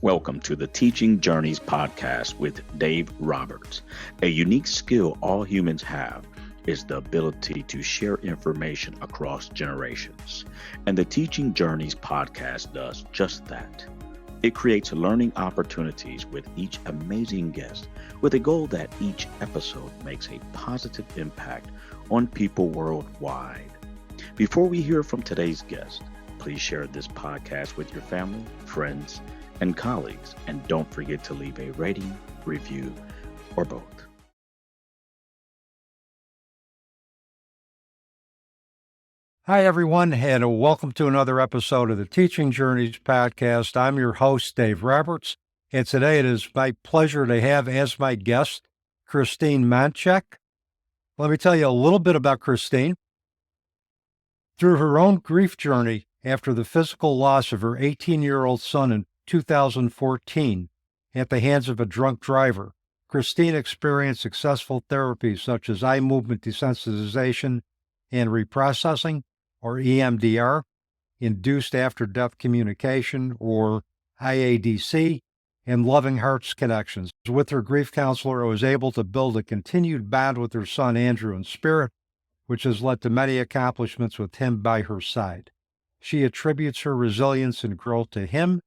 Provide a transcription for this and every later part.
Welcome to the Teaching Journeys podcast with Dave Roberts. A unique skill all humans have is the ability to share information across generations. And the Teaching Journeys podcast does just that. It creates learning opportunities with each amazing guest with a goal that each episode makes a positive impact on people worldwide. Before we hear from today's guest, please share this podcast with your family, friends, and colleagues, and don't forget to leave a rating, review, or both. Hi, everyone, and welcome to another episode of the Teaching Journeys podcast. I'm your host, Dave Roberts, and today it is my pleasure to have as my guest, Christine Moncheck. Let me tell you a little bit about Christine. Through her own grief journey after the physical loss of her 18-year-old son in 2014 at the hands of a drunk driver, Christine experienced successful therapies such as eye movement desensitization and reprocessing, or EMDR, induced after-death communication, or IADC, and loving hearts connections. With her grief counselor, I was able to build a continued bond with her son Andrew in spirit, which has led to many accomplishments with him by her side. She attributes her resilience and growth to him,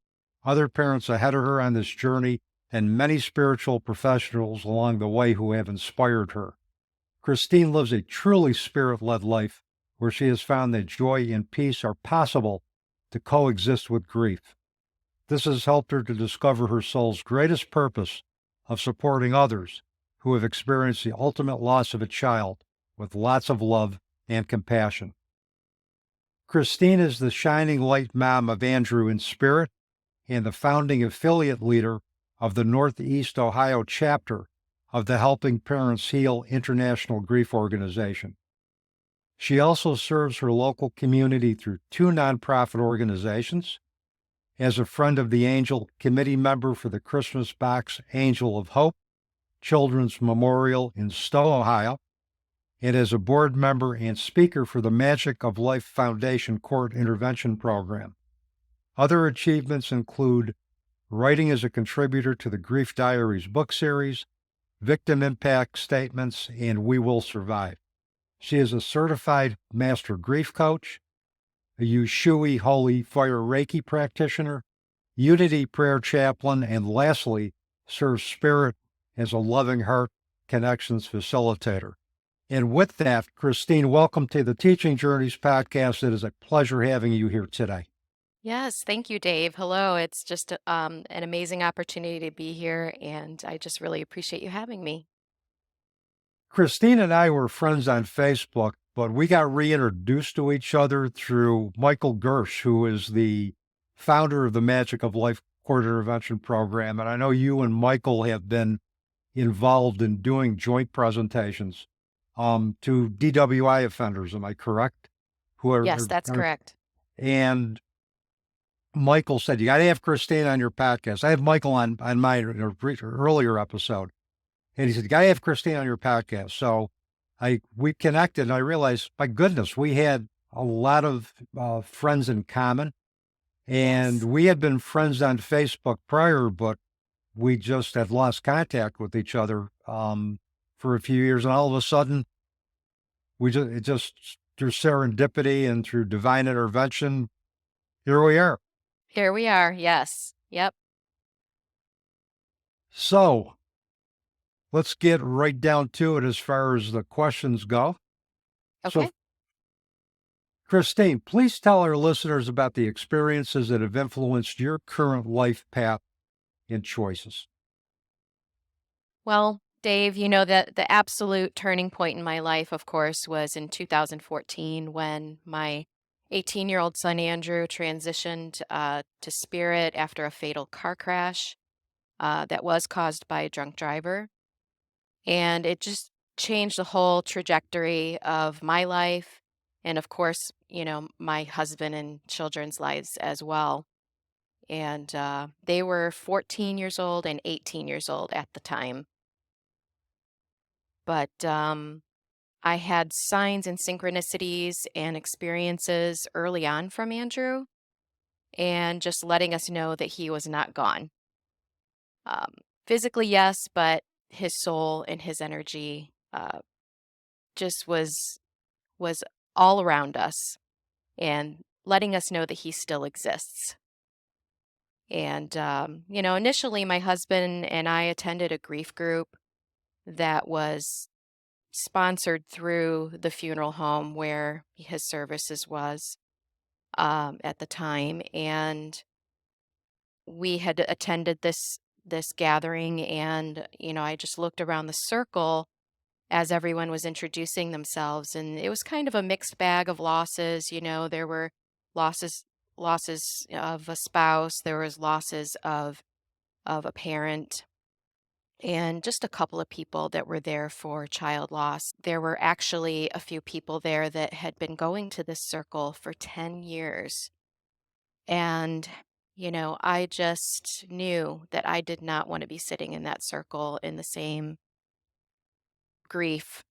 other parents ahead of her on this journey, and many spiritual professionals along the way who have inspired her. Christine lives a truly spirit-led life where she has found that joy and peace are possible to coexist with grief. This has helped her to discover her soul's greatest purpose of supporting others who have experienced the ultimate loss of a child with lots of love and compassion. Christine is the shining light mom of Andrew in spirit and the founding affiliate leader of the Northeast Ohio chapter of the Helping Parents Heal International Grief Organization. She also serves her local community through two nonprofit organizations, as a Friend of the Angel committee member for the Christmas Box Angel of Hope Children's Memorial in Stowe, Ohio, and as a board member and speaker for the Magic of Life Foundation Court Intervention Program. Other achievements include writing as a contributor to the Grief Diaries book series, Victim Impact Statements, and We Will Survive. She is a certified master grief coach, a Ushui Holy Fire Reiki practitioner, Unity Prayer chaplain, and lastly, serves spirit as a loving heart connections facilitator. And with that, Christine, welcome to the Teaching Journeys podcast. It is a pleasure having you here today. Yes, thank you, Dave. Hello. It's just an amazing opportunity to be here, and I just really appreciate you having me. Christine and I were friends on Facebook, but we got reintroduced to each other through Michael Gershe, who is the founder of the Magic of Life Court Intervention Program. And I know you and Michael have been involved in doing joint presentations to DWI offenders. Am I correct? Yes, that's correct. And Michael said, you got to have Christine on your podcast. I had Michael on my earlier episode. And he said, you got to have Christine on your podcast. So we connected, and I realized, my goodness, we had a lot of friends in common. And Yes. we had been friends on Facebook prior, but we just had lost contact with each other for a few years. And all of a sudden, it just through serendipity and through divine intervention, here we are. Here we are. Yes. Yep. So let's get right down to it as far as the questions go. Okay. So, Christine, please tell our listeners about the experiences that have influenced your current life path and choices. Well, Dave, you know that the absolute turning point in my life, of course, was in 2014 when my 18-year-old son Andrew transitioned to spirit after a fatal car crash that was caused by a drunk driver. And it just changed the whole trajectory of my life and, of course, my husband and children's lives as well. And they were 14 years old and 18 years old at the time. But I had signs and synchronicities and experiences early on from Andrew, and just letting us know that he was not gone. Um, Physically, yes, but his soul and his energy just was all around us and letting us know that he still exists. And initially, my husband and I attended a grief group that was sponsored through the funeral home where his services was at the time, and we had attended this gathering, and I just looked around the circle as everyone was introducing themselves, and it was kind of a mixed bag of losses. There were losses losses of a spouse, there was losses of a parent, and just a couple of people that were there for child loss. There were actually a few people there that had been going to this circle for 10 years. And, I just knew that I did not want to be sitting in that circle in the same grief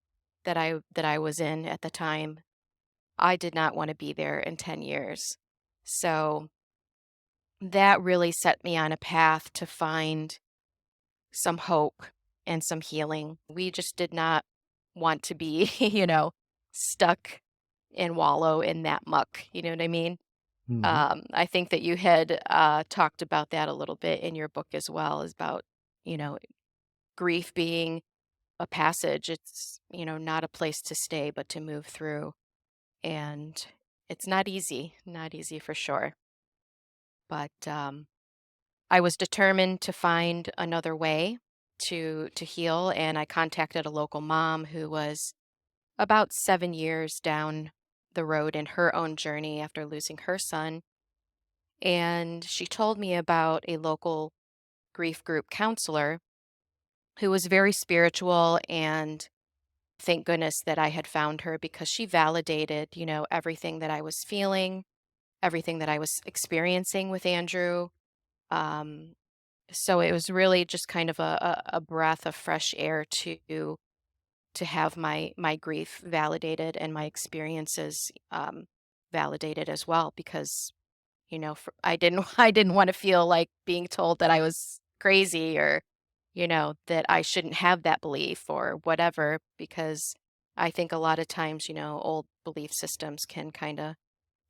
that I was in at the time. I did not want to be there in 10 years. So that really set me on a path to find some hope and some healing. We just did not want to be, stuck and wallow in that muck. You know what I mean? Hmm. I think that you had talked about that a little bit in your book as well, is about, you know, grief being a passage. It's, not a place to stay, but to move through. And it's not easy for sure. But I was determined to find another way to heal, and I contacted a local mom who was about 7 years down the road in her own journey after losing her son. And she told me about a local grief group counselor who was very spiritual, and thank goodness that I had found her because she validated, everything that I was feeling, everything that I was experiencing with Andrew. Um, so it was really just kind of a breath of fresh air to have my grief validated and my experiences validated as well, because I didn't I didn't want to feel like being told that I was crazy, or that I shouldn't have that belief or whatever, because I think a lot of times, old belief systems can kind of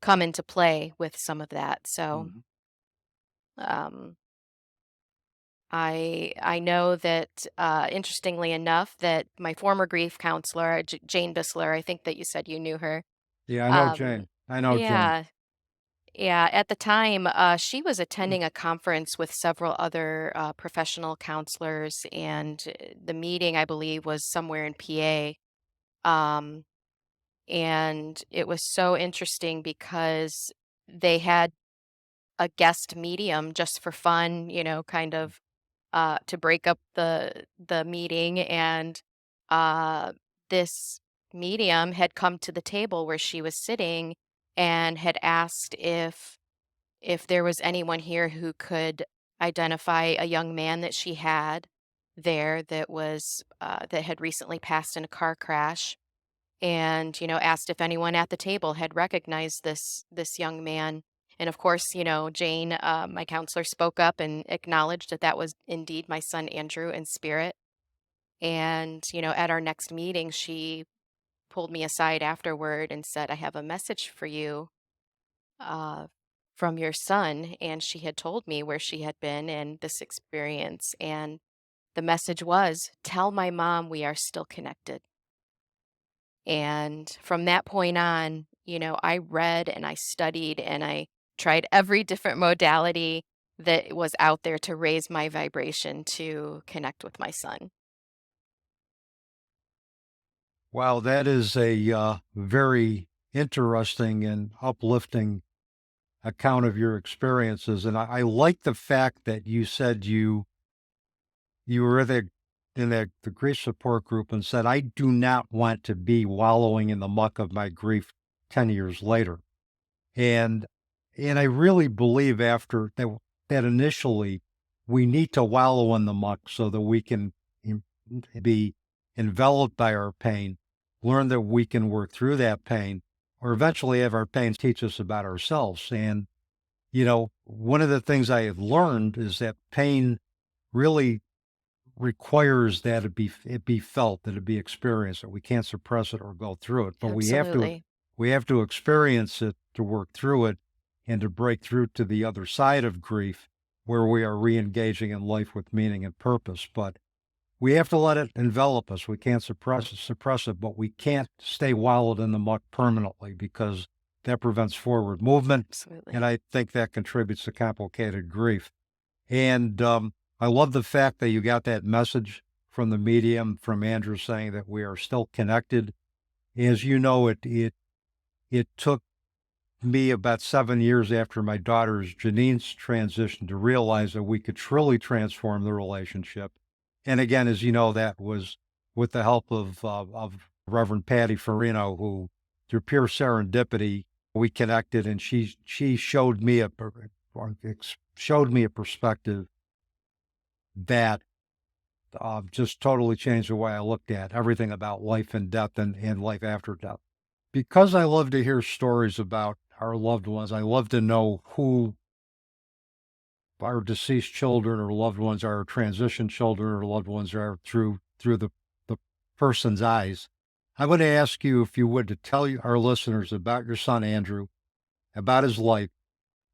come into play with some of that. So Hmm. um I know that, interestingly enough, that my former grief counselor, Jane Bissler, I think that you said you knew her. Yeah, I know Um, Jane. I know Jane. yeah, yeah. At the time, she was attending a conference with several other professional counselors, and the meeting, I believe, was somewhere in PA. Um, and it was so interesting because they had a guest medium just for fun, kind of to break up the meeting, and uh, this medium had come to the table where she was sitting and had asked if there was anyone here who could identify a young man that she had there that had recently passed in a car crash, and asked if anyone at the table had recognized this young man. And of course, Jane, my counselor, spoke up and acknowledged that that was indeed my son Andrew in spirit. And at our next meeting, she pulled me aside afterward and said, "I have a message for you uh, from your son." And she had told me where she had been and this experience, and the message was, "Tell my mom we are still connected." And from that point on, I read and I studied and I tried every different modality that was out there to raise my vibration to connect with my son. Wow, that is a very interesting and uplifting account of your experiences. And I like the fact that you said you were in the grief support group and said, I do not want to be wallowing in the muck of my grief 10 years later. And I really believe after that initially we need to wallow in the muck so that we can em- be enveloped by our pain, learn that we can work through that pain, or eventually have our pain teach us about ourselves. And, one of the things I have learned is that pain really requires that it be felt, that it be experienced, that we can't suppress it or go through it. But Absolutely. we have to experience it to work through it and to break through to the other side of grief where we are re-engaging in life with meaning and purpose. But we have to let it envelop us. We can't suppress it, but we can't stay wallowed in the muck permanently because that prevents forward movement. And Absolutely. I think that contributes to complicated grief. And I love the fact that you got that message from the medium, from Andrew, saying that we are still connected. As you know, it took me about 7 years after my daughter's Janine's transition to realize that we could truly transform the relationship. And again, as you know, that was with the help of Reverend Patty Farino, who through pure serendipity we connected, and she showed me a perspective that just totally changed the way I looked at everything about life and death and life after death. Because I love to hear stories about our loved ones, I love to know who our deceased children or loved ones are, transition children or loved ones are through the person's eyes. I'm going to ask you, if you would, to tell our listeners about your son, Andrew, about his life,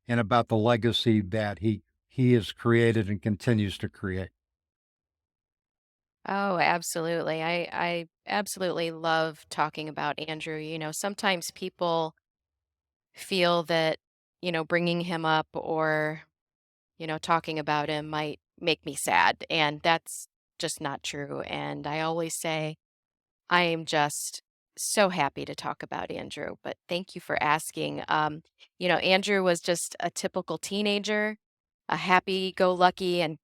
and about the legacy that he has created and continues to create. Oh, absolutely. I absolutely love talking about Andrew. Sometimes people feel that, bringing him up or, talking about him might make me sad. And that's just not true. And I always say, I am just so happy to talk about Andrew, but thank you for asking. Andrew was just a typical teenager, a happy-go-lucky and,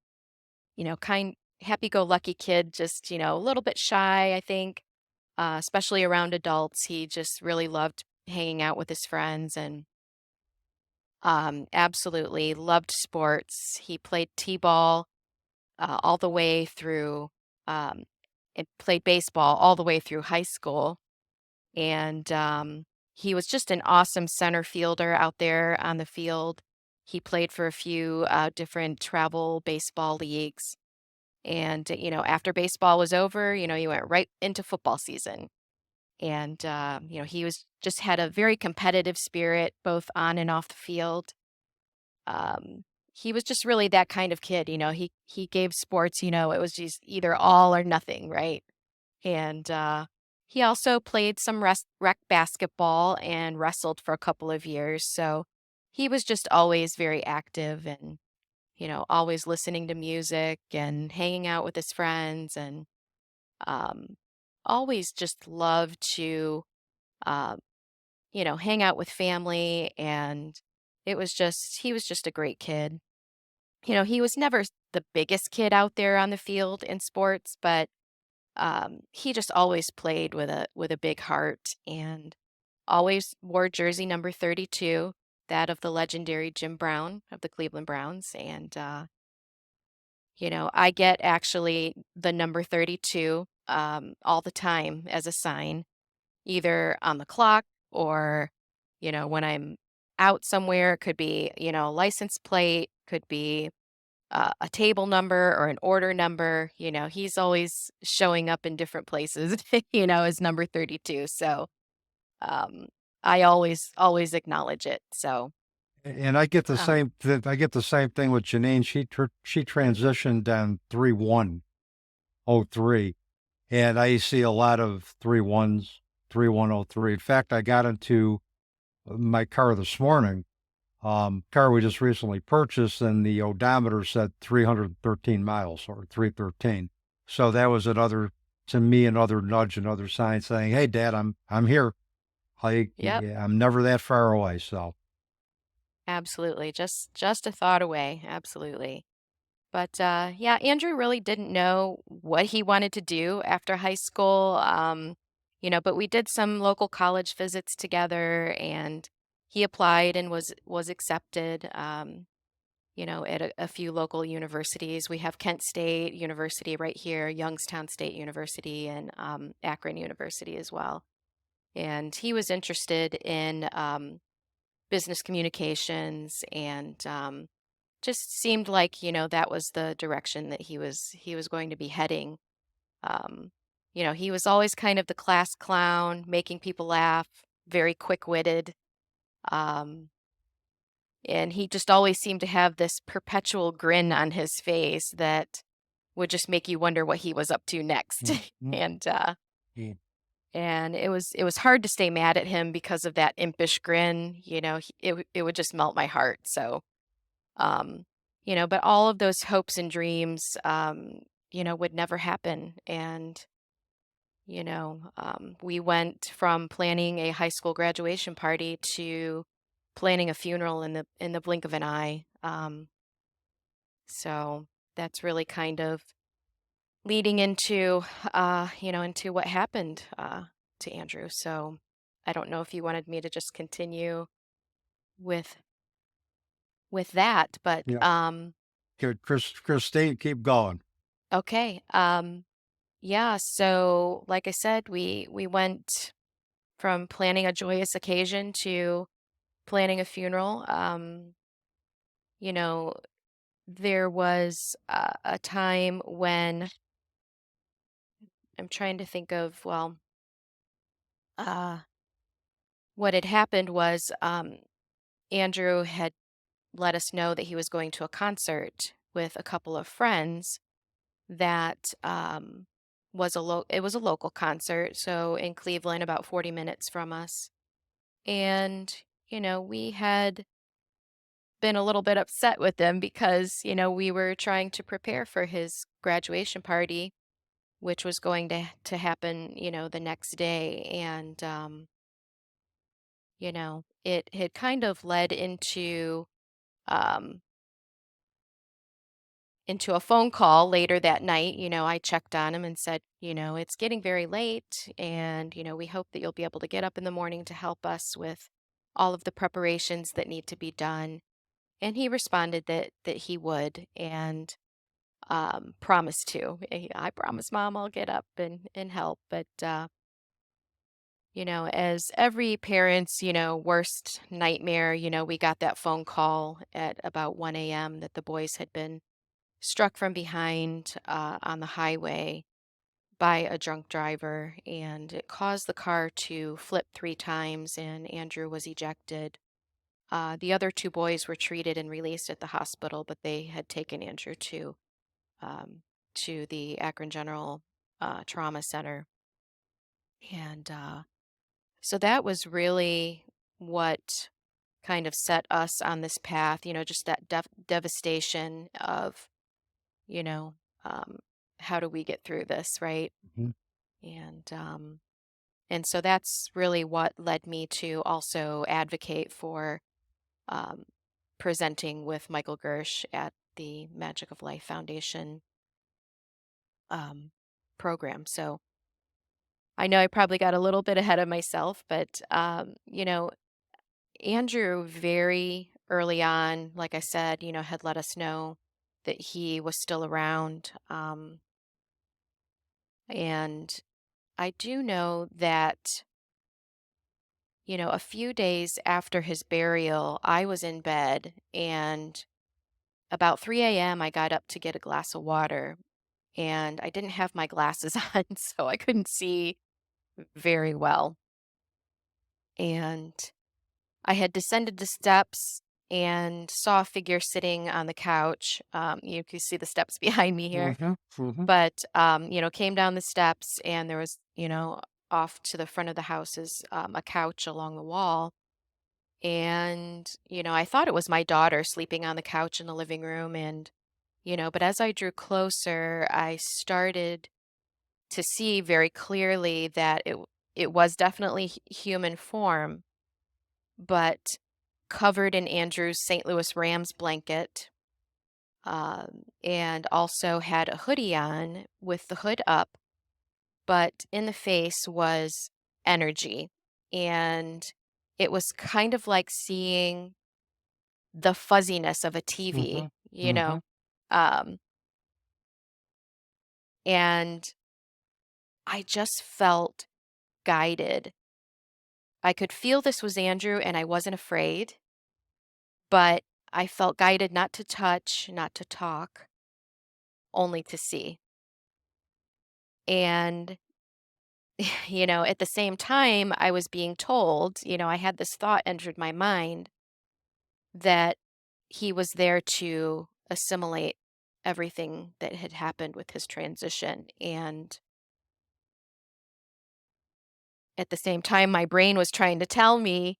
kind happy-go-lucky kid, just, a little bit shy, I think, especially around adults. He just really loved hanging out with his friends and absolutely loved sports. He played t-ball all the way through, um, and played baseball all the way through high school. And he was just an awesome center fielder out there on the field. He played for a few different travel baseball leagues. And, after baseball was over, he went right into football season. And, he was just had a very competitive spirit, both on and off the field. Um, he was just really that kind of kid. He gave sports, it was just either all or nothing, right? And he also played some rec basketball and wrestled for a couple of years. So he was just always very active and, always listening to music and hanging out with his friends and um, always just loved to, uh, hang out with family. And he was just a great kid. He was never the biggest kid out there on the field in sports, but he just always played with a big heart and always wore jersey number 32, that of the legendary Jim Brown of the Cleveland Browns. And I get actually the number 32 all the time as a sign, either on the clock or when I'm out somewhere. It could be a license plate, could be a table number or an order number. He's always showing up in different places, as number 32. So um, I always acknowledge it. So And I get the um, same. I get the same thing with Janine. She transitioned on 3/1/03, and I see a lot of 3/1s, 3/1/03. In fact, I got into my car this morning. Car we just recently purchased, and the odometer said 313 miles or 313. So that was to me, another nudge, another sign saying, "Hey, Dad, I'm here. yep, I'm never that far away." So. absolutely. Just a thought away. Absolutely. But yeah, Andrew really didn't know what he wanted to do after high school. But we did some local college visits together, and he applied and was accepted. At a few local universities. We have Kent State University right here, Youngstown State University, and Akron University as well. And he was interested in business communications and just seemed like, that was the direction that he was going to be heading. Um, he was always kind of the class clown, making people laugh, very quick-witted. Um, and he just always seemed to have this perpetual grin on his face that would just make you wonder what he was up to next. Mhm. and Mm. and it was hard to stay mad at him because of that impish grin. It would just melt my heart. So, um, but all of those hopes and dreams, would never happen. And we went from planning a high school graduation party to planning a funeral in the blink of an eye. So that's really kind of leading into what happened to Andrew. So I don't know if you wanted me to just continue with that, but Yeah. Good. Christine, keep going. okay. Yeah. So like I said, we went from planning a joyous occasion to planning a funeral. You know, there was a time when I'm trying to think of, well, uh, what had happened was Andrew had let us know that he was going to a concert with a couple of friends that it was a local concert, so in Cleveland, about 40 minutes from us. And, we had been a little bit upset with them because, we were trying to prepare for his graduation party, which was going to happen, the next day. And, it had kind of led um, into a phone call later that night. I checked on him and said, it's getting very late, and, we hope that you'll be able to get up in the morning to help us with all of the preparations that need to be done. And he responded that he would, and promised to. I promise, Mom, I'll get up and help. But as every parent's, worst nightmare, we got that phone call at about 1 a.m. that the boys had been struck from behind on the highway by a drunk driver, and it caused the car to flip 3 times, and Andrew was ejected. The other two boys were treated and released at the hospital, but they had taken Andrew um, to the Akron General Trauma Center. And so that was really what kind of set us on this path, just that devastation of, you know, um, how do we get through this, right? Mhm. And so that's really what led me to also advocate for um, presenting with Michael Gershe at the Magic of Life Foundation um, program. So I know I probably got a little bit ahead of myself, but Andrew very early on, like I said, had let us know that he was still around. And I do know that, a few days after his burial, I was in bed, and about 3 a.m., I got up to get a glass of water, and I didn't have my glasses on, so I couldn't see very well. And I had descended the steps and saw a figure sitting on the couch. You can see the steps behind me here. Mhm. Mhm. But, came down the steps, and there was, off to the front of the house is a couch along the wall. And, I thought it was my daughter sleeping on the couch in the living room. And, but as I drew closer, I started to see very clearly that it was definitely human form, but covered in Andrew's St. Louis Rams blanket, and also had a hoodie on with the hood up, but in the face was energy. And it was kind of like seeing the fuzziness of a TV, Mhm. Mhm. Um, and I just felt guided. I could feel this was Andrew, and I wasn't afraid, but I felt guided not to touch, not to talk, only to see. And, at the same time, I was being told, I had this thought entered my mind that he was there to assimilate everything that had happened with his transition. And at the same time, my brain was trying to tell me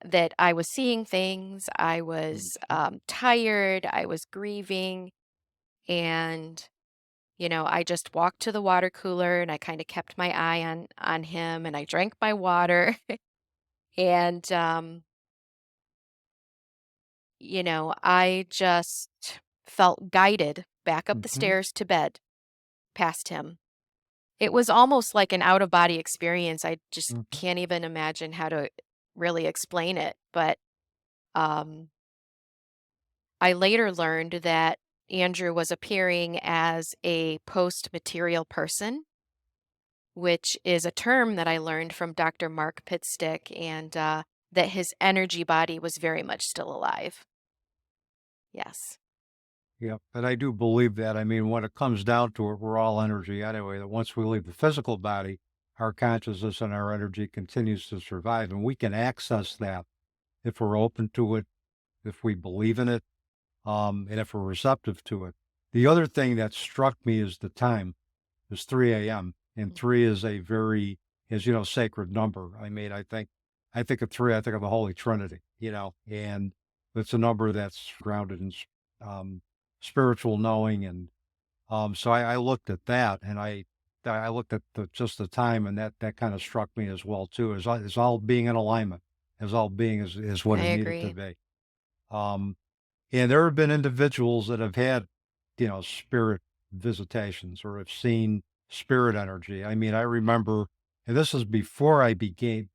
that I was seeing things, I was Mhm. tired, I was grieving. And, I just walked to the water cooler and I kind of kept my eye on him and I drank my water. And, I just felt guided back up the Mhm. stairs to bed past him. It was almost like an out of body experience. I just Mhm. can't even imagine how to really explain it. But um, I later learned that Andrew was appearing as a post material person, which is a term that I learned from Dr. Mark Pitstick, and that his energy body was very much still alive. Yes. Yep, and I do believe that. I mean, when it comes down to it, we're all energy anyway, that once we leave the physical body, our consciousness and our energy continues to survive, and we can access that if we're open to it, if we believe in it, and if we're receptive to it. The other thing that struck me is the time. It's 3 a.m. and Mm. 3 is a very, as you know, sacred number. I mean, I think of 3, I think of the Holy Trinity, and it's a number that's grounded in um, spiritual knowing. And so I looked at that, and I looked at just the time, and that kind of struck me as well too, as all being in alignment, as all being is what I it needed to agree. be. Um, and there have been individuals that have had, spirit visitations or have seen spirit energy. I mean, I remember, and this is before I began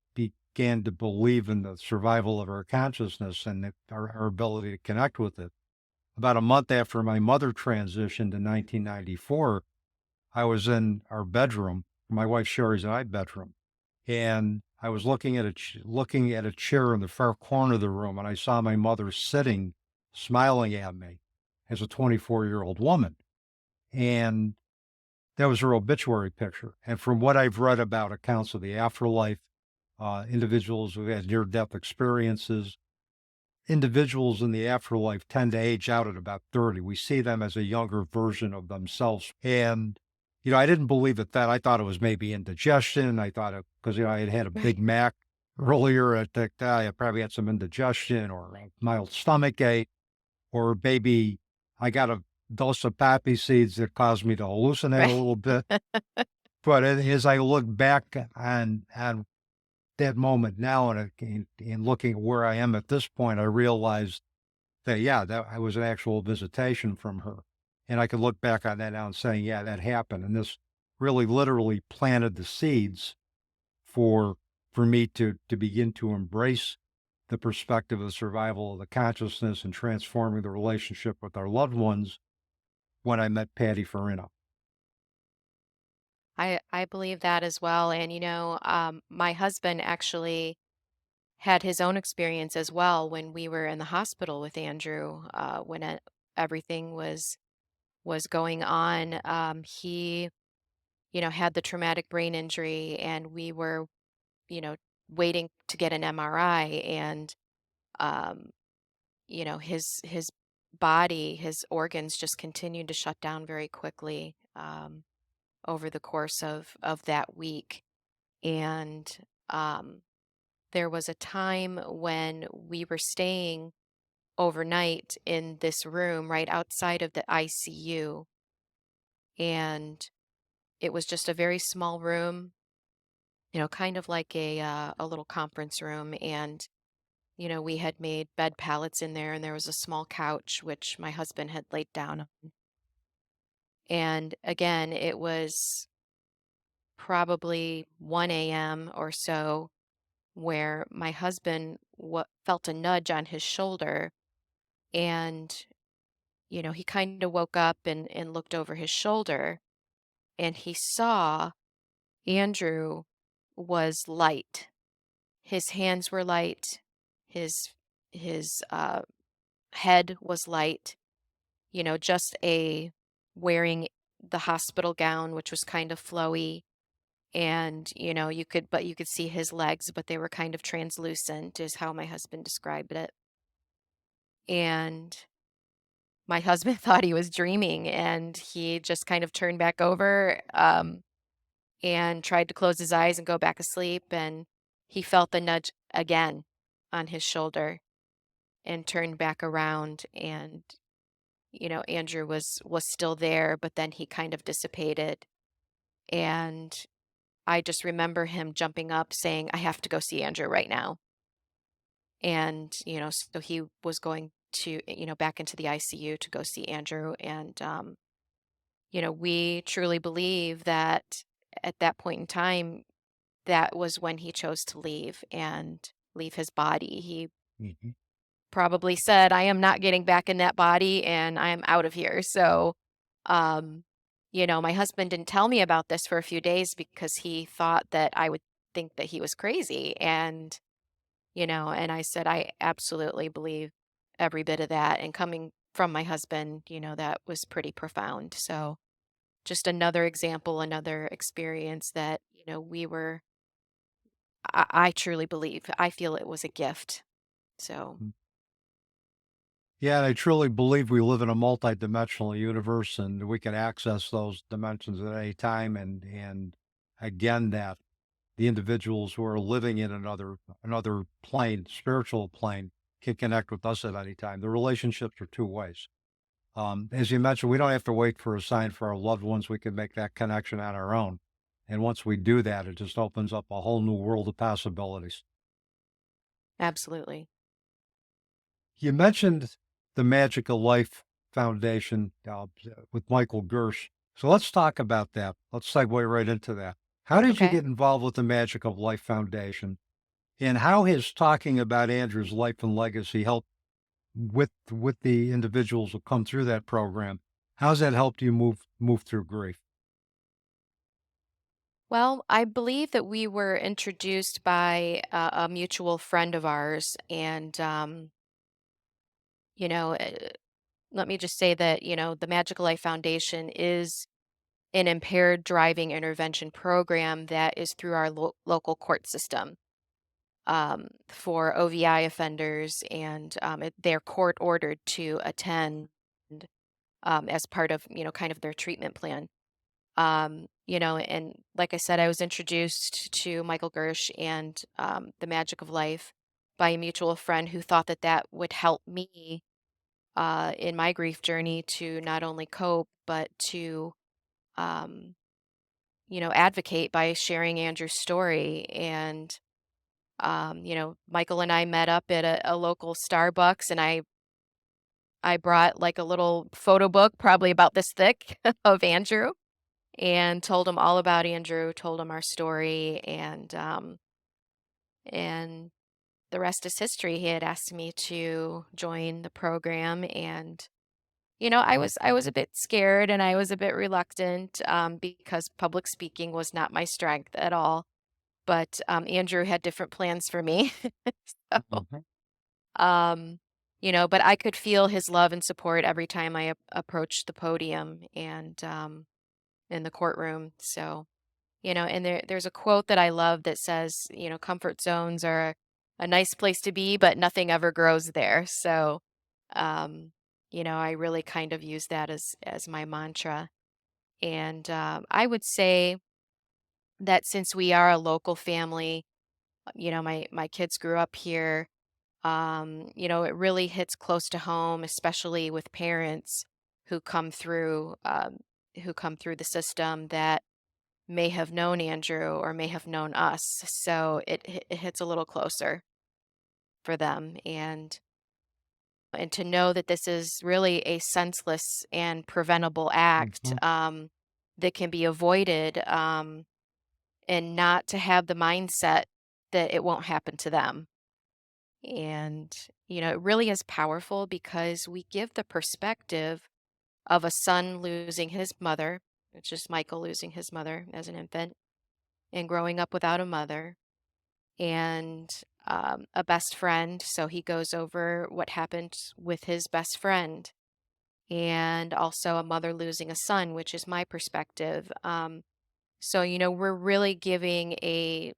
to believe in the survival of our consciousness and our ability to connect with it. About a month after my mother transitioned in 1994, I was in our bedroom, my wife Sherry's and I bedroom, and I was looking at a chair in the far corner of the room, and I saw my mother sitting, smiling at me as a 24-year-old woman, and that was her obituary picture. And from what I've read about accounts of the afterlife, individuals who had near-death experiences, individuals in the afterlife tend to age out at about 30. We see them as a younger version of themselves. And, I didn't believe it then. I thought it was maybe indigestion. I thought it because, I had had a Right. Big Mac earlier. I think I probably had some indigestion or a mild stomach ache, or maybe I got a dose of poppy seeds that caused me to hallucinate a Right. little bit. But as I look back on that moment now and looking at where I am at this point, I realized that, yeah, that I was an actual visitation from her. And I could look back on that now and saying, yeah, that happened. And this really literally planted the seeds for me to begin to embrace the perspective of survival of the consciousness and transforming the relationship with our loved ones when I met Patty Farina. I believe that as well. And, my husband actually had his own experience as well when we were in the hospital with Andrew, when everything was going on. He, had the traumatic brain injury, and we were, you know, waiting to get an MRI, and um, his body, his organs just continued to shut down very quickly over the course of that week. And um, there was a time when we were staying overnight in this room right outside of the ICU. And it was just a very small room, kind of like a little conference room. And, we had made bed pallets in there, and there was a small couch, which my husband had laid down on. And again, it was probably 1 a.m. or so where my husband felt a nudge on his shoulder. And, he kind of woke up and looked over his shoulder, and he saw Andrew was light. His hands were light. His head was light, just a wearing the hospital gown, which was kind of flowy. And, you could see his legs, but they were kind of translucent, is how my husband described it. And my husband thought he was dreaming, and he just kind of turned back over, and tried to close his eyes and go back asleep. And he felt the nudge again on his shoulder and turned back around. And, Andrew was still there, but then he kind of dissipated. And I just remember him jumping up saying, "I have to go see Andrew right now." And, so he was going to, back into the ICU to go see Andrew. And, we truly believe that at that point in time, that was when he chose to leave and leave his body. He Mhm. probably said, "I am not getting back in that body and I am out of here." So, um, my husband didn't tell me about this for a few days because he thought that I would think that he was crazy. And I said, "I absolutely believe every bit of that." And coming from my husband, that was pretty profound. So just another example, another experience that, I truly believe. I feel it was a gift. So Mm. Yeah, and I truly believe we live in a multidimensional universe and we can access those dimensions at any time. And again, that the individuals who are living in another plane, spiritual plane, can connect with us at any time. The relationships are two ways. As you mentioned, we don't have to wait for a sign for our loved ones. We can make that connection on our own. And once we do that, it just opens up a whole new world of possibilities. absolutely. You mentioned the Magical Life Foundation with Michael Gershe. So let's talk about that. Let's segue right into that. How did you Okay. get involved with the Magical Life Foundation? And how has talking about Andrew's life and legacy helped with the individuals who come through that program? How's that helped you move through grief? Well, I believe that we were introduced by a mutual friend of ours. And, you know, uh, let me just say that, the Magical Life Foundation is an impaired driving intervention program that is through our local court system, for OVI offenders. And they're court ordered to attend, as part of, kind of their treatment plan. And like I said, I was introduced to Michael Gersh and The Magic of Life by a mutual friend who thought that that would help me in my grief journey to not only cope, but to, um, advocate by sharing Andrew's story. And, Michael and I met up at a local Starbucks, and I brought like a little photo book, probably about this thick, of Andrew, and told him all about Andrew, told him our story. And the rest is history. He had asked me to join the program. And I was a bit scared and I was a bit reluctant, because public speaking was not my strength at all. But Andrew had different plans for me. So, Mhm. but I could feel his love and support every time I approached the podium and, in the courtroom. So, and there's a quote that I love that says, comfort zones are a nice place to be, but nothing ever grows there. So, um, I really kind of use that as my mantra. And I would say that since we are a local family, my kids grew up here. It really hits close to home, especially with parents who come through, the system that may have known Andrew or may have known us. So it hits a little closer for them. And to know that this is really a senseless and preventable act, Mhm. that can be avoided, and not to have the mindset that it won't happen to them. And, it really is powerful because we give the perspective of a son losing his mother, which is Michael losing his mother as an infant and growing up without a mother. And a best friend, so he goes over what happened with his best friend, and also a mother losing a son, which is my perspective. So, we're really giving a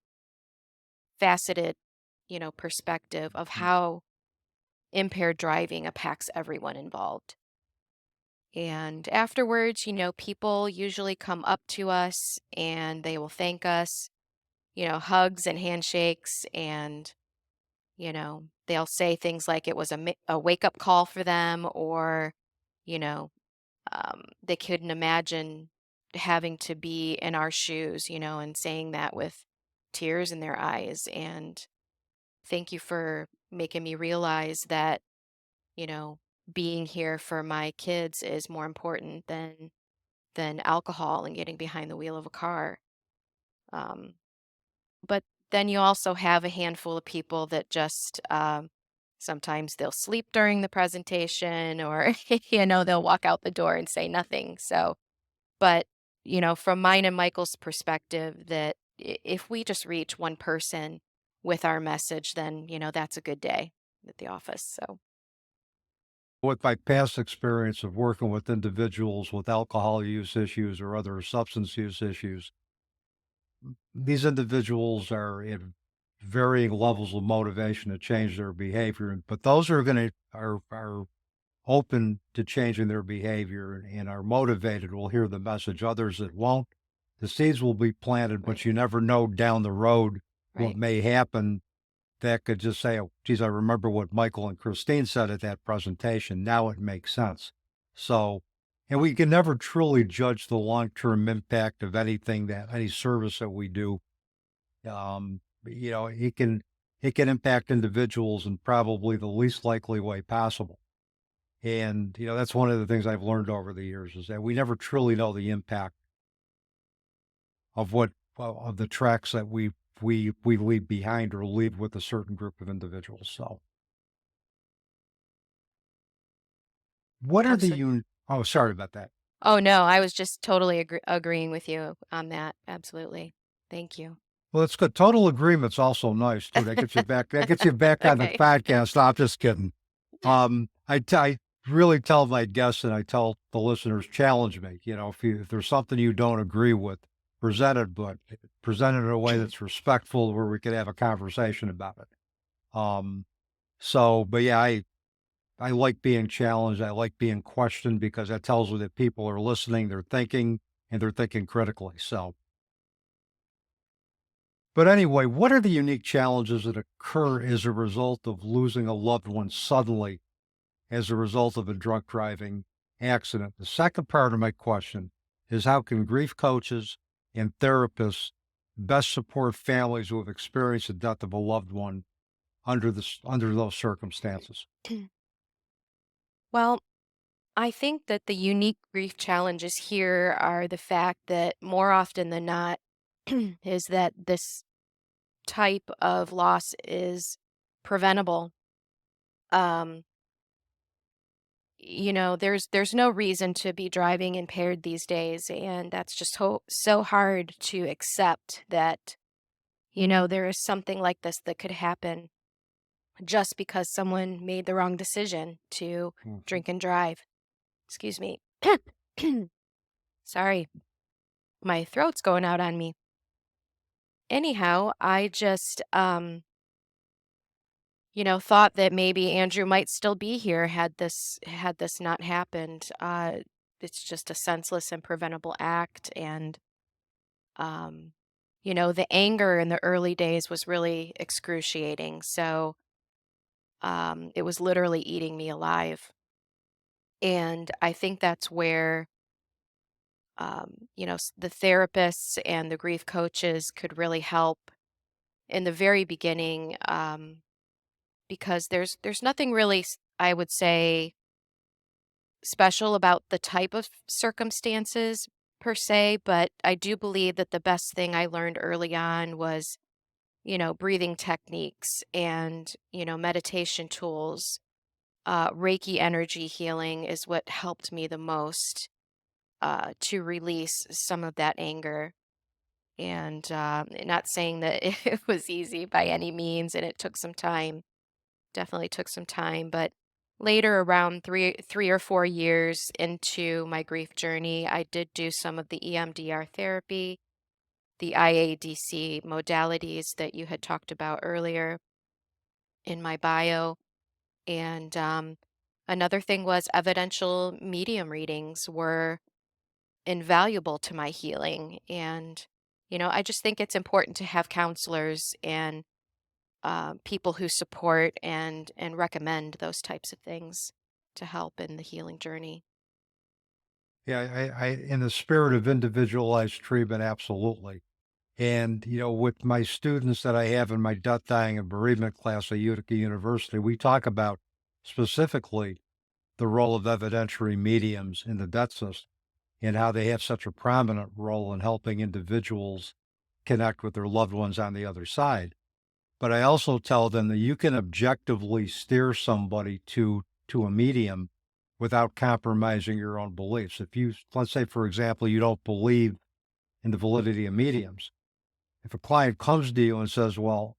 faceted, perspective of how impaired driving impacts everyone involved. And afterwards, people usually come up to us and they will thank us, hugs and handshakes. And, they'll say things like it was a wake up call for them, or, you know, they couldn't imagine having to be in our shoes, and saying that with tears in their eyes. And thank you for making me realize that, you know, being here for my kids is more important than alcohol and getting behind the wheel of a car. Um, but then you also have a handful of people that just sometimes they'll sleep during the presentation, or they'll walk out the door and say nothing. So, but from mine and Michael's perspective, that if we just reach one person with our message, then that's a good day at the office. So. With my past experience of working with individuals with alcohol use issues or other substance use issues, these individuals are in varying levels of motivation to change their behavior, but those are going to are open to changing their behavior and are motivated will hear the message. Others that won't, the seeds will be planted, but Right. you never know down the road what Right. may happen. That could just say, oh, geez, I remember what Michael and Christine said at that presentation. Now it makes sense. So, and we can never truly judge the long-term impact of anything any service that we do. It can impact individuals in probably the least likely way possible. And, that's one of the things I've learned over the years is that we never truly know the impact of of the tracks that we leave behind or leave with a certain group of individuals. So what are Absolutely. oh, sorry about that. Oh, no, I was just totally agreeing with you on that. Absolutely. Thank you. Well, it's good. Total agreement's also nice too. That gets you back on the Okay. podcast. No, I'm just kidding. I really tell my guests and I tell the listeners, challenge me. If there's something you don't agree with, but present it in a way that's respectful where we could have a conversation about it. But yeah, I like being challenged. I like being questioned because that tells me that people are listening, they're thinking, and they're thinking critically. So, but anyway, what are the unique challenges that occur as a result of losing a loved one suddenly as a result of a drunk driving accident? The second part of my question is how can grief coaches and therapists best support families who have experienced the death of a loved one under those circumstances? Well, I think that the unique grief challenges here are the fact that more often than not is that this type of loss is preventable. Um, there's no reason to be driving impaired these days, and that's just so hard to accept that, there is something like this that could happen just because someone made the wrong decision to Mhm. drink and drive. Excuse me. Sorry, my throat's going out on me. Anyhow, I just thought that maybe Andrew might still be here had this not happened. It's just a senseless and preventable act, and um the anger in the early days was really excruciating. So it was literally eating me alive. And I think that's where the therapists and the grief coaches could really help in the very beginning, because there's nothing really, I would say, special about the type of circumstances per se, but I do believe that the best thing I learned early on was, breathing techniques and, meditation tools. Reiki energy healing is what helped me the most to release some of that anger. And not saying that it was easy by any means, and it took some time, definitely took some time. But later, around 3 or 4 years into my grief journey, I did do some of the EMDR therapy, the IADC modalities that you had talked about earlier in my bio. And another thing was evidential medium readings were invaluable to my healing. And, I just think it's important to have counselors and people who support and recommend those types of things to help in the healing journey. Yeah, in the spirit of individualized treatment, absolutely. And, with my students that I have in my death, dying, and bereavement class at Utica University, we talk about specifically the role of evidentiary mediums in the death system and how they have such a prominent role in helping individuals connect with their loved ones on the other side. But I also tell them that you can objectively steer somebody to a medium without compromising your own beliefs. If you, let's say, for example, you don't believe in the validity of mediums, if a client comes to you and says, "Well,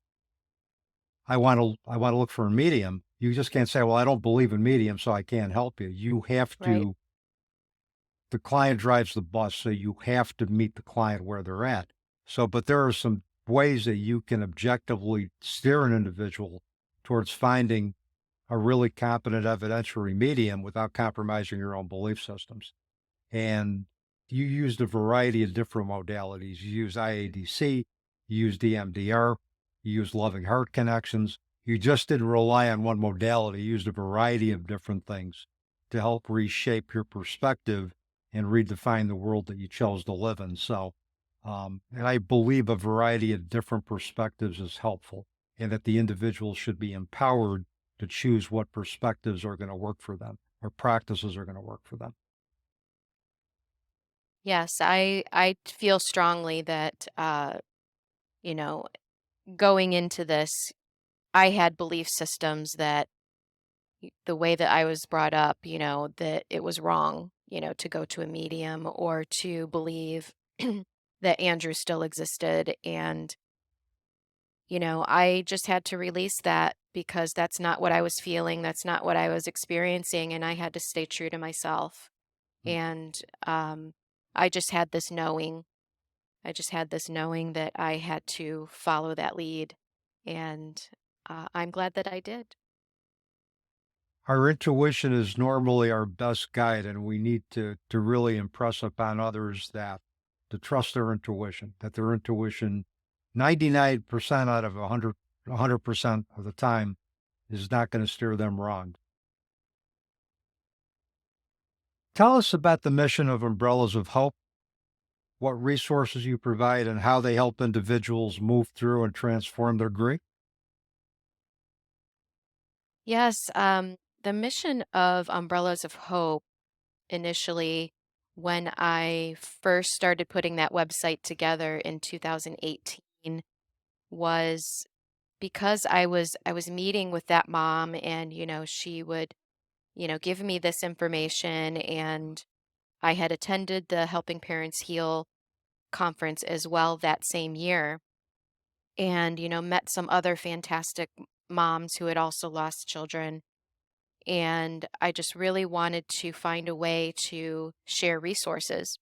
I want to look for a medium," you just can't say, "Well, I don't believe in mediums, so I can't help you." You have Right. to. The client drives the bus, so you have to meet the client where they're at. So, but there are some ways that you can objectively steer an individual towards finding a really competent evidentiary medium without compromising your own belief systems. And you used a variety of different modalities. You use IADC, you used EMDR, you used loving heart connections. You just didn't rely on one modality. You used a variety of different things to help reshape your perspective and redefine the world that you chose to live in. So, and I believe a variety of different perspectives is helpful and that the individual should be empowered to choose what perspectives are going to work for them or practices are going to work for them. Yes, I feel strongly that you know, going into this, I had belief systems that the way that I was brought up, that it was wrong, to go to a medium or to believe that Andrew still existed. And, I just had to release that because that's not what I was feeling. That's not what I was experiencing. And I had to stay true to myself. Mm. And I just had this knowing. I just had this knowing that I had to follow that lead. And I'm glad that I did. Our intuition is normally our best guide, and we need to really impress upon others that to trust that their intuition 99% out of 100% of the time is not going to steer them wrong. Tell us about the mission of Umbrellas of Hope, what resources you provide, and how they help individuals move through and transform their grief. Yes, the mission of Umbrellas of Hope initially, when I first started putting that website together in 2018, was because I was meeting with that mom, and she would give me this information, and I had attended the Helping Parents Heal conference as well that same year, and met some other fantastic moms who had also lost children. And I just really wanted to find a way to share resources.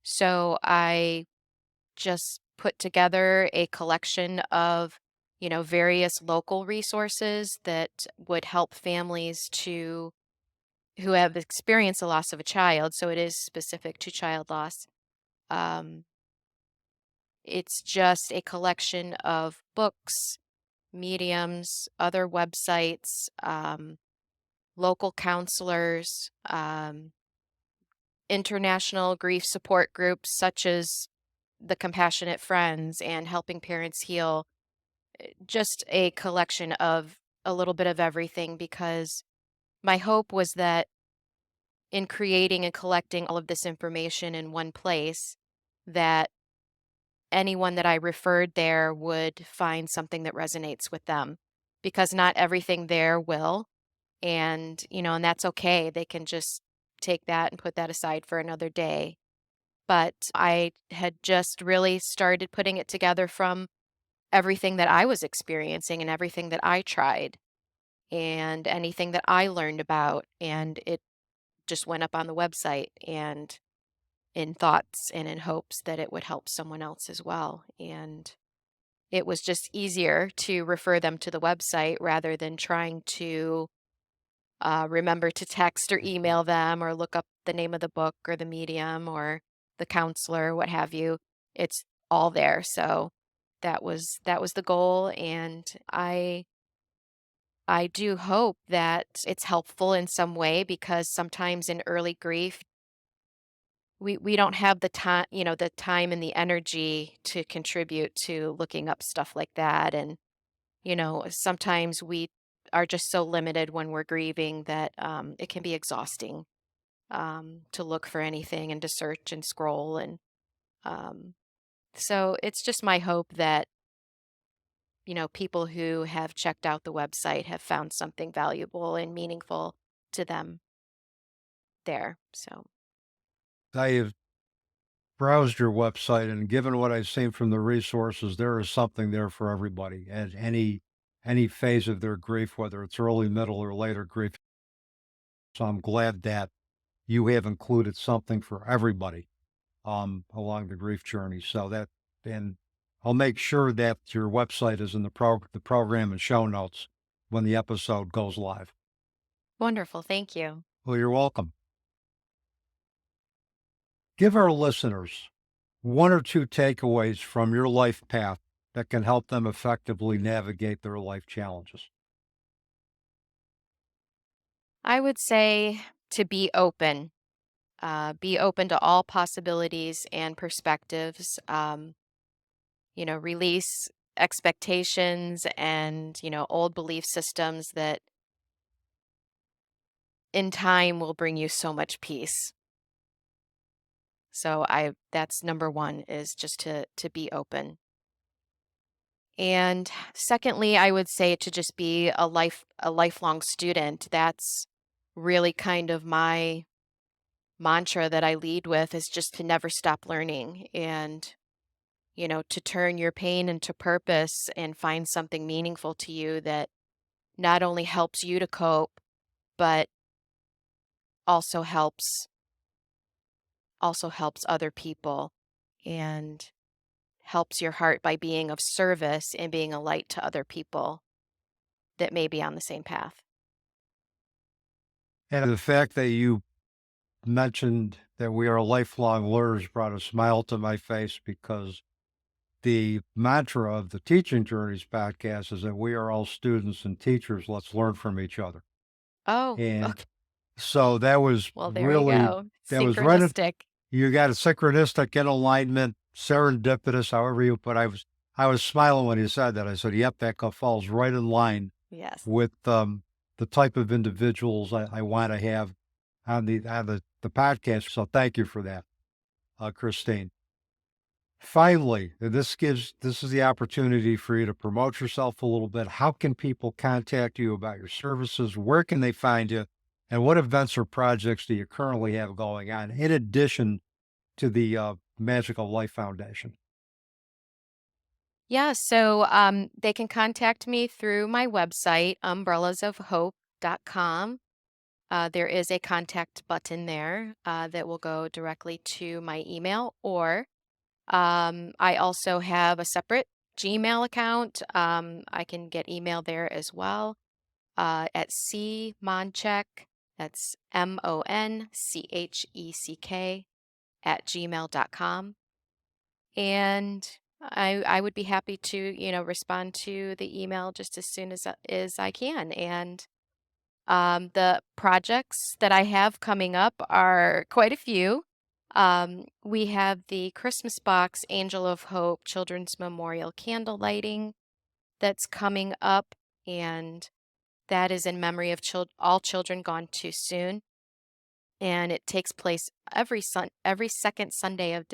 So I just put together a collection of, various local resources that would help families to who have experienced the loss of a child. So it is specific to child loss. Um, it's just a collection of books, mediums, other websites, local counselors, international grief support groups such as the Compassionate Friends and Helping Parents Heal, just a collection of a little bit of everything, because my hope was that in creating and collecting all of this information in one place, that anyone that I referred there would find something that resonates with them, because not everything there will. And that's okay. They can just take that and put that aside for another day. but I had just really started putting it together from everything that I was experiencing and everything that I tried and anything that I learned about. And it just went up on the website and in thoughts and in hopes that it would help someone else as well. And it was just easier to refer them to the website rather than trying to remember to text or email them or look up the name of the book or the medium or the counselor, what have you. It's all there. So that was the goal, and I do hope that it's helpful in some way because sometimes in early grief we don't have the time, the time and the energy to contribute to looking up stuff like that. And sometimes we are just so limited when we're grieving that it can be exhausting to look for anything and to search and scroll. And um, so it's just my hope that, people who have checked out the website have found something valuable and meaningful to them there. So, I have browsed your website, and given what I've seen from the resources, there is something there for everybody at any phase of their grief, whether it's early, middle, or later grief. So I'm glad that you have included something for everybody along the grief journey. So that, and I'll make sure that your website is in the program and show notes when the episode goes live. wonderful. Thank you. Well, you're welcome. Give our listeners one or two takeaways from your life path that can help them effectively navigate their life challenges. I would say to be open. Be open to all possibilities and perspectives. Release expectations and, old belief systems that in time will bring you so much peace. So that's number one, is just to be open. And secondly, I would say to just be a lifelong student. That's really kind of my mantra that I lead with, is just to never stop learning and to turn your pain into purpose and find something meaningful to you that not only helps you to cope, but also helps other people and helps your heart by being of service and being a light to other people that may be on the same path. And the fact that you mentioned that we are lifelong learners brought a smile to my face, because the mantra of the Teaching Journeys podcast is that we are all students and teachers. Let's learn from each other. Oh, And okay. so that was Well, there you really, go. that was right at, Synchronistic. you got a synchronistic, in alignment, serendipitous, however you put. I was smiling when you said that. I said, "Yep, that falls right in line Yes. with the type of individuals I want to have on the podcast." So thank you for that, Christine. Finally, this is the opportunity for you to promote yourself a little bit. How can people contact you about your services? Where can they find you? And what events or projects do you currently have going on in addition to the Magical Life Foundation? Yeah, so they can contact me through my website, umbrellasofhope.com. There is a contact button there that will go directly to my email, or I also have a separate Gmail account. I can get email there as well at cmoncheck, that's MONCHECK @gmail.com. And I would be happy to, respond to the email just as soon as I can. And the projects that I have coming up are quite a few. We have the Christmas Box Angel of Hope Children's Memorial Candle Lighting that's coming up, and that is in memory of all children gone too soon. And it takes place every second Sunday of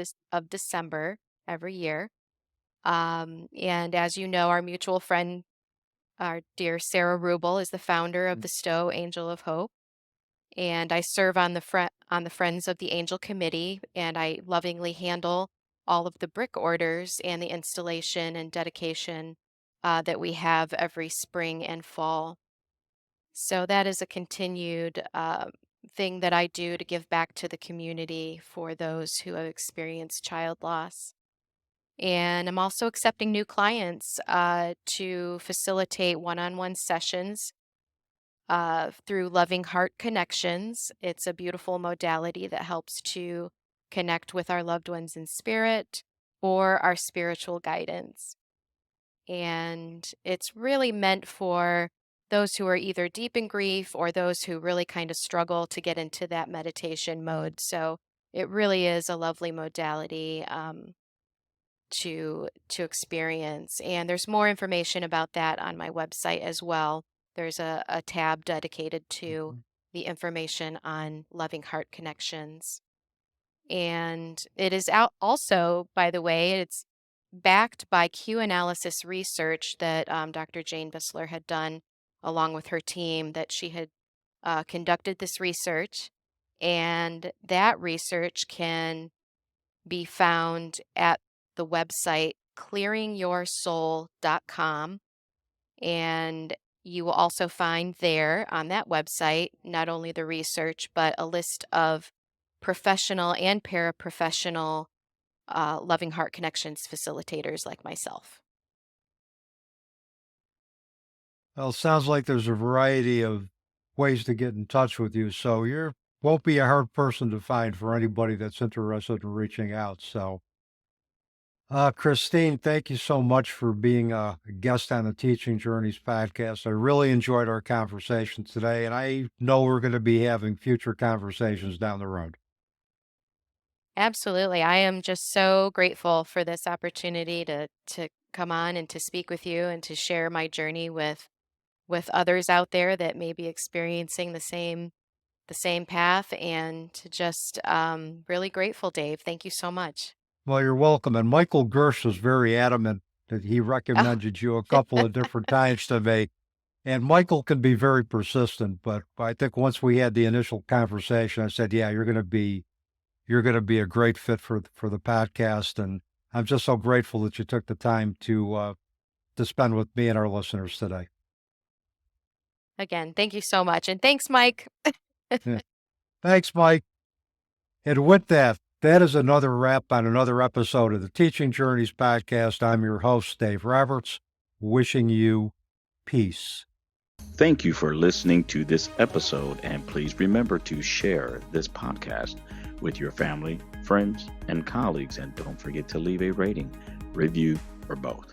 December every year. And as you know, our mutual friend, our dear Sarah Rubel, is the founder of the Stowe Angel of Hope, and I serve on on the Friends of the Angel Committee, and I lovingly handle all of the brick orders and the installation and dedication that we have every spring and fall. So that is a continued thing that I do to give back to the community for those who have experienced child loss. And I'm also accepting new clients to facilitate one on one sessions through Loving Heart Connections. It's a beautiful modality that helps to connect with our loved ones in spirit or our spiritual guidance. And it's really meant for those who are either deep in grief or those who really kind of struggle to get into that meditation mode. So it really is a lovely modality to experience. And there's more information about that on my website as well. There's a tab dedicated to the information on Loving Heart Connections. And it is out also, by the way, it's backed by Q analysis research that Dr. Jane Bissler had done along with her team, that she had conducted this research. And that research can be found at the website clearingyoursoul.com. And you will also find there on that website not only the research, but a list of professional and paraprofessional Loving Heart Connections facilitators like myself. Well, it sounds like there's a variety of ways to get in touch with you, so you won't be a hard person to find for anybody that's interested in reaching out. So, Christine, thank you so much for being a guest on the Teaching Journeys podcast. I really enjoyed our conversation today, and I know we're going to be having future conversations down the road. Absolutely. I am just so grateful for this opportunity to come on and to speak with you and to share my journey with others out there that may be experiencing the same path, and to just really grateful, Dave. Thank you so much. Well, you're welcome. And Michael Gershe was very adamant that he Oh, recommended you a couple of different times to me. And Michael can be very persistent, but I think once we had the initial conversation, I said, "Yeah, you're going to be a great fit for the podcast." And I'm just so grateful that you took the time to spend with me and our listeners today. again, thank you so much. And thanks, Mike. Yeah. Thanks, Mike. And with that, that is another wrap on another episode of the Teaching Journeys podcast. I'm your host, Dave Roberts, wishing you peace. Thank you for listening to this episode, and please remember to share this podcast with your family, friends, and colleagues, and don't forget to leave a rating, review, or both.